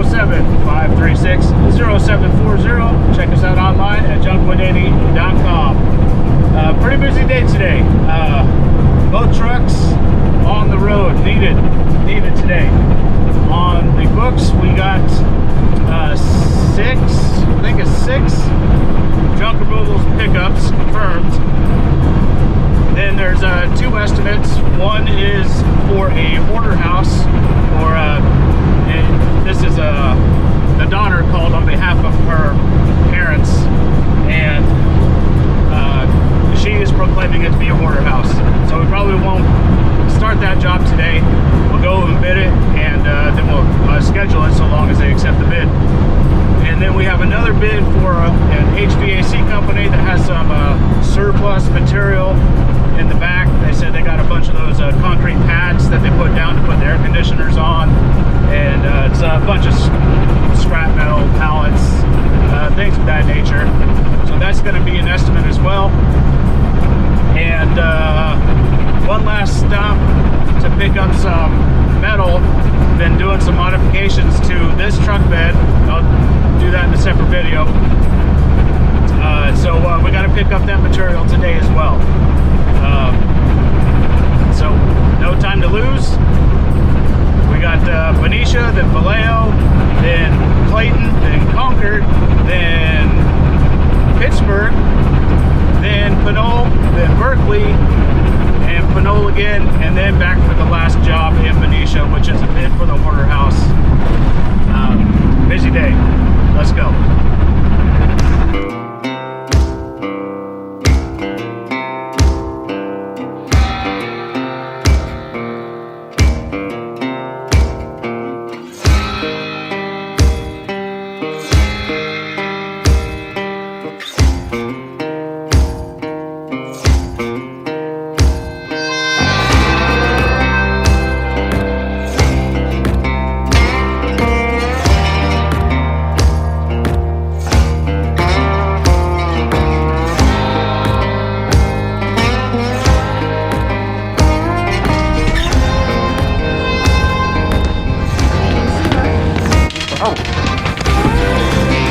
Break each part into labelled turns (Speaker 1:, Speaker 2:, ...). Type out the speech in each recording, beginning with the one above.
Speaker 1: 707-536-0740. Check us out online at JUNK180.com. Pretty busy day today. Both trucks on the road, needed today. On the books, we got six junk removals pickups confirmed. Then there's two estimates. One is for a hoarder house, or this is the daughter called on behalf of her parents, and she is proclaiming it to be a hoarder house. So we probably won't start that job today. We'll go and bid it, and then we'll schedule it so long as they accept the bid. And then we have another bid for an HVAC company that has some surplus material in the back. They said they got a bunch of those concrete pads that they put down to put the air conditioners on, and it's a bunch of scrap metal pallets, things of that nature. So that's going to be an estimate as well. And one last stop to pick up some metal. Been doing some modifications to this truck bed. I'll do that in a separate video. So we got to pick up that material today as well. So no time to lose. We got Benicia, then Vallejo, then Clayton, then Concord, then Pittsburgh, then Pinole, then Berkeley, and Pinole again, and then back for the last job in Benicia, which is a bid for the hoarder house. Busy day. Let's go.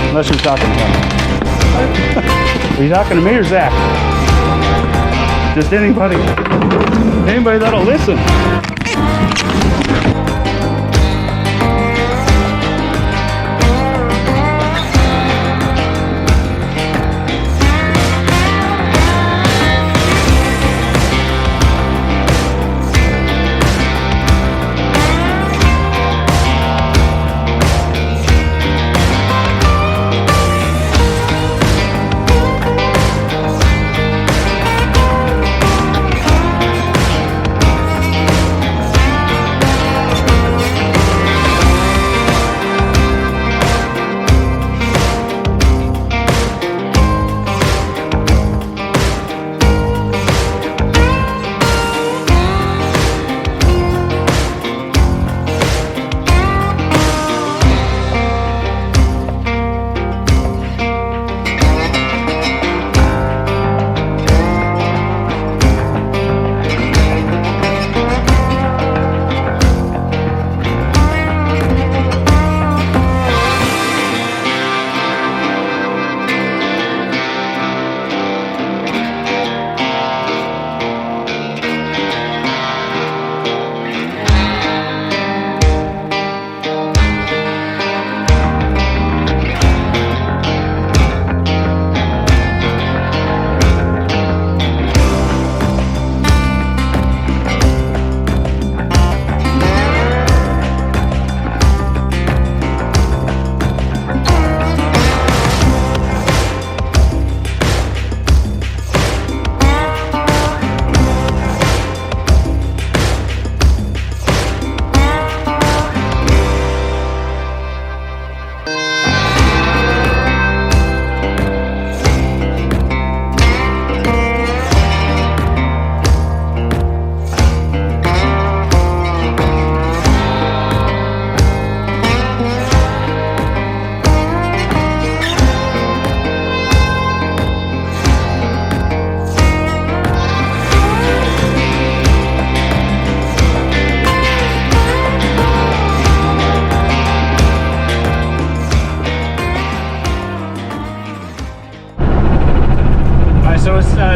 Speaker 1: Unless you're talking to him. Are you talking to me or Zach? Just anybody that'll listen.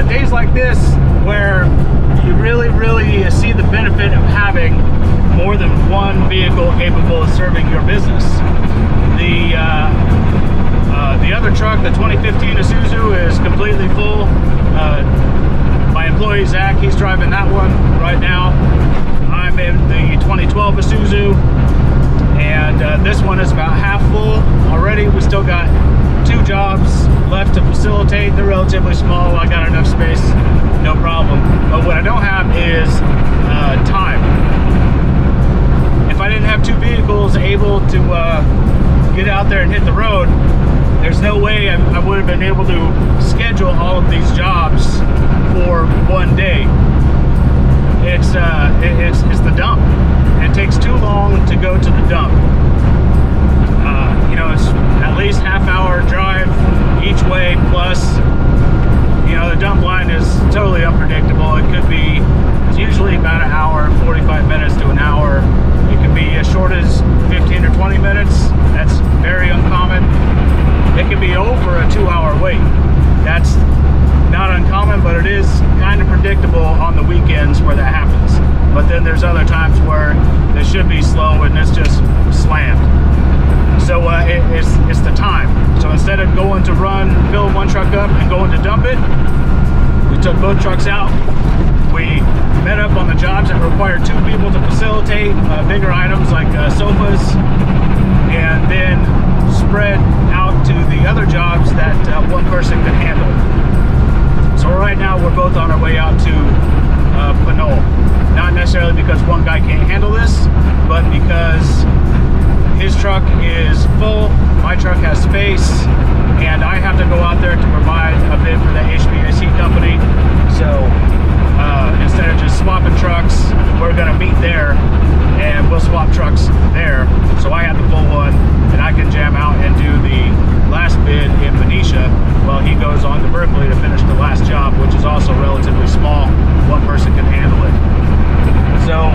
Speaker 1: days like this where you really see the benefit of having more than one vehicle capable of serving your business. The other truck, the 2015 Isuzu, is completely full. My employee Zach, he's driving that one right now. I'm in the 2012 Isuzu, and this one is about half full already. We still got 2 jobs left to facilitate. They're relatively small. I got enough space, no problem. But what I don't have is time. If I didn't have 2 vehicles able to get out there and hit the road, there's no way I would have been able to schedule all of these jobs for one day. It's the dump. It takes too long to go to the dump. You know, it's at least half-hour drive each way, plus, you know, the dump line is totally unpredictable. It could be, it's usually about an hour, 45 minutes to an hour. It could be as short as 15 or 20 minutes. That's very uncommon. It can be over a 2-hour wait. That's not uncommon, but it is kind of predictable on the weekends where that happens. But then there's other times where it should be slow and it's just slammed. So it's the time. So instead of going to fill one truck up and going to dump it, we took both trucks out. We met up on the jobs that required 2 people to facilitate bigger items like sofas, and then spread out to the other jobs that one person could handle. So right now we're both on our way out to Pinole. Not necessarily because one guy can't handle this, but because his truck is full, my truck has space, and I have to go out there to provide a bid for the HVAC company. So instead of just swapping trucks, we're gonna meet there and we'll swap trucks there. So I have the full one and I can jam out and do the last bid in Benicia while he goes on to Berkeley to finish the last job, which is also relatively small. One person can handle it. So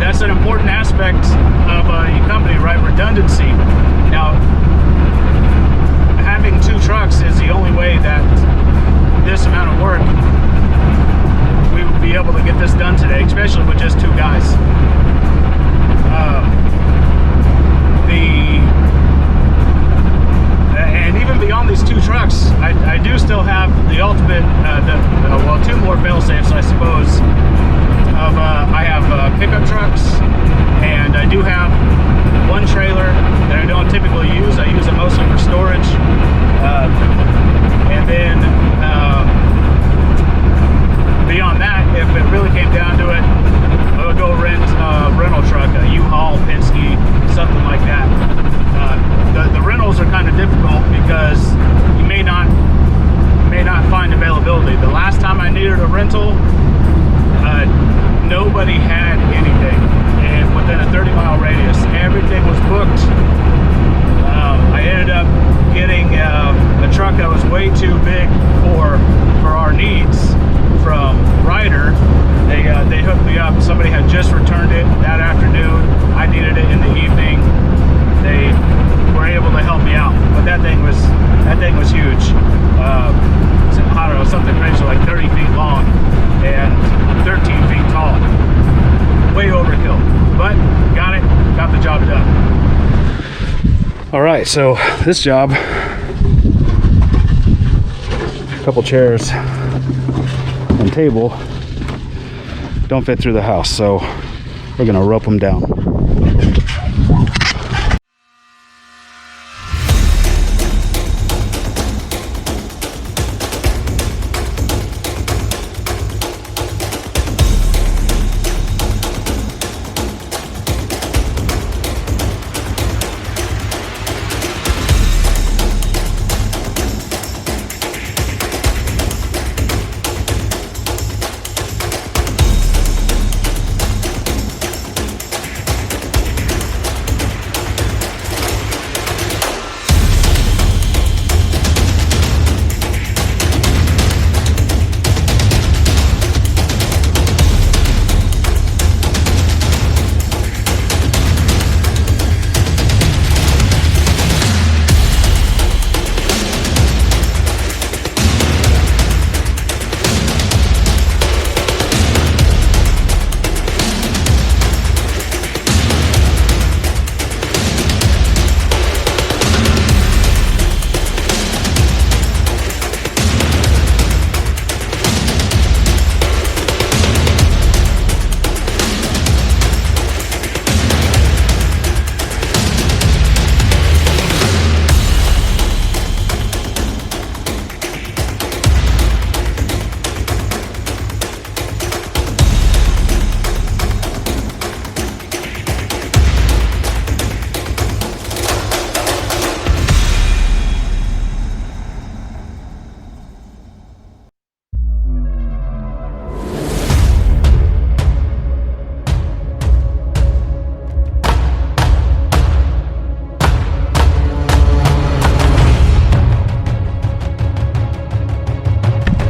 Speaker 1: that's an important aspect of a company, right? Redundancy. Now, having 2 trucks is the only way that this amount of work we would be able to get this done today, especially with just 2 guys. And even beyond these 2 trucks, I do still have the ultimate, well, 2 more fail-safes, I suppose. I have pickup trucks, and I do have 1 trailer that I don't typically use. I use it mostly for storage. And then beyond that, if it really came down to it, I would go rent a rental truck, a U-Haul, Penske, something like that. The rentals are kind of difficult because you may not find availability. The last time I needed a rental, nobody had anything, and within a 30-mile radius, everything was booked. I ended up getting a truck that was way too big for our needs from Ryder. They hooked me up. Somebody had just returned it that afternoon. I needed it in the evening. They were able to help me out, but that thing was huge. I don't know, something crazy like 30 feet long and 13 feet tall. Way overkill, but got the job done. All right, so this job, a couple chairs and table don't fit through the house, so we're gonna rope them down.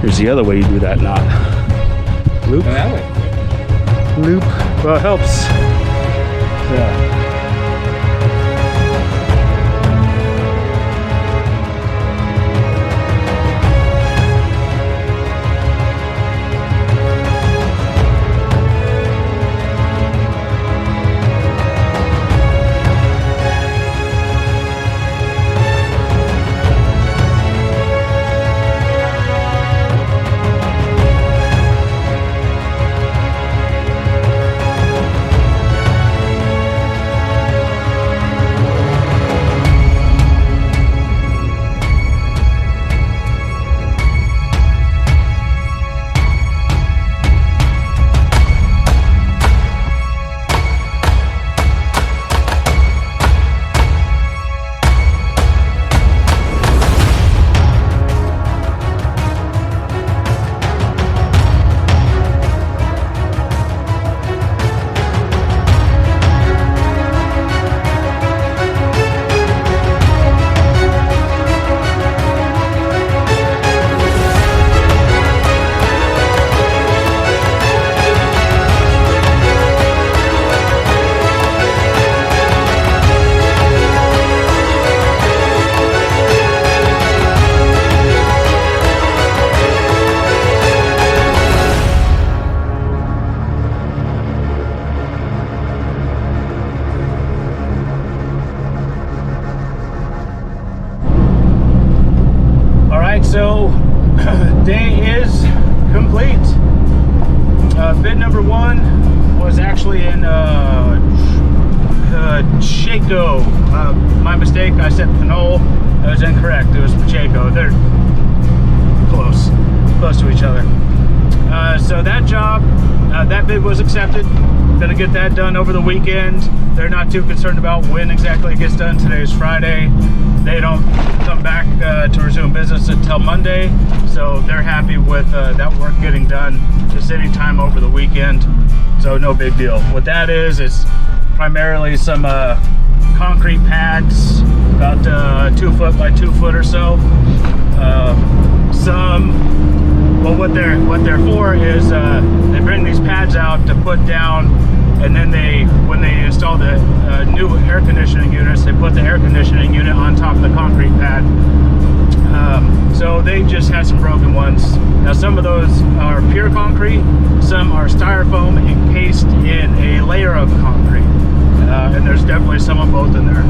Speaker 1: Here's the other way you do that knot. Loop.
Speaker 2: Go that way.
Speaker 1: Loop. Well, it helps. Yeah. So day is complete. Bid number 1 was actually in Pacheco. My mistake, I said Pinole. That was incorrect. It was Pacheco. They're close to each other. So that job, that bid was accepted. Gonna get that done over the weekend. They're not too concerned about when exactly it gets done. Today's Friday. They don't come back to resume business until Monday, so they're happy with that work getting done just any time over the weekend. So no big deal. What that is, it's primarily some concrete pads, about 2 foot by 2 foot or so. Well, what they're for is they bring these pads out to put down, and then when they install the new air conditioning units, they put the air conditioning unit on top of the concrete pad. So they just had some broken ones. Now some of those are pure concrete, some are styrofoam encased in a layer of concrete, and there's definitely some of both in there.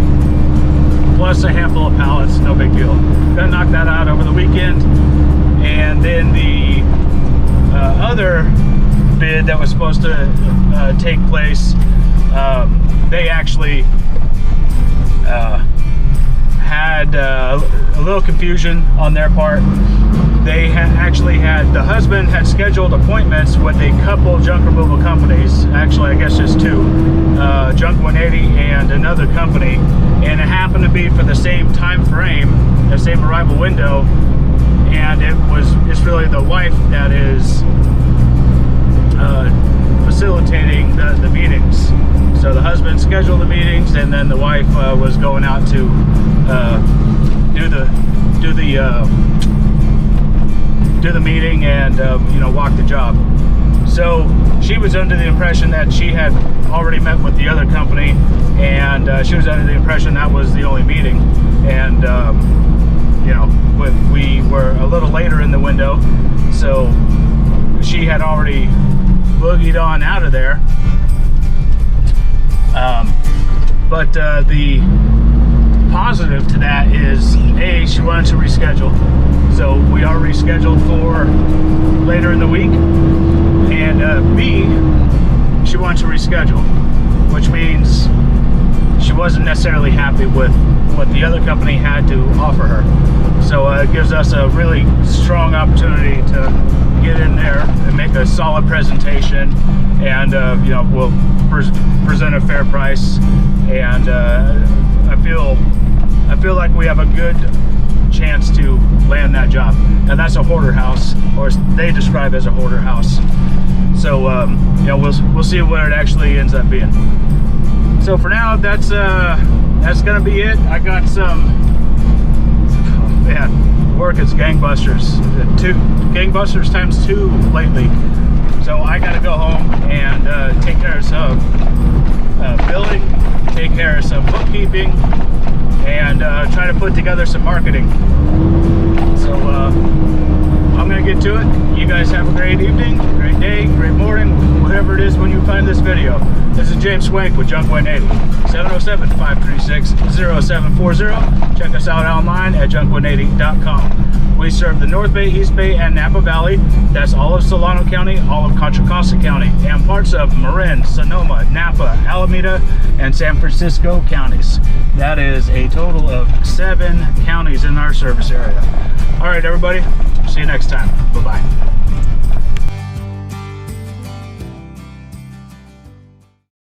Speaker 1: Plus a handful of pallets, no big deal. Gonna knock that out over the weekend. And then the other bid that was supposed to take place, they actually had a little confusion on their part. They actually had, the husband had scheduled appointments with a couple junk removal companies, actually I guess just 2, JUNK180 and another company, and it happened to be for the same time frame, the same arrival window, and it's really the wife that is facilitating the meetings. So the husband scheduled the meetings, and then the wife was going out to do the meeting and walk the job. So she was under the impression that she had already met with the other company, and she was under the impression that was the only meeting. And we were a little later in the window, so she had already boogied on out of there. But the positive to that is, A, she wanted to reschedule. So we are rescheduled for later in the week. And B, she wanted to reschedule, which means she wasn't necessarily happy with what the other company had to offer her. So it gives us a really strong opportunity to get in there and make a solid presentation, and we'll present a fair price. And I feel like we have a good chance to land that job. Now that's a hoarder house, or they describe as a hoarder house. So we'll see what it actually ends up being. So for now, that's gonna be it. I got some man, work is gangbusters. Gangbusters times 2 lately. So I got to go home and take care of some billing, take care of some bookkeeping, and try to put together some marketing. So I'm going to get to it. You guys have a great evening, great day, great morning, whatever it is when you find this video. This is James Swank with JUNK180, 707-536-0740. Check us out online at junk180.com. We serve the North Bay, East Bay, and Napa Valley. That's all of Solano County, all of Contra Costa County, and parts of Marin, Sonoma, Napa, Alameda, and San Francisco counties. That is a total of 7 counties in our service area. All right, everybody. See you next time. Bye-bye.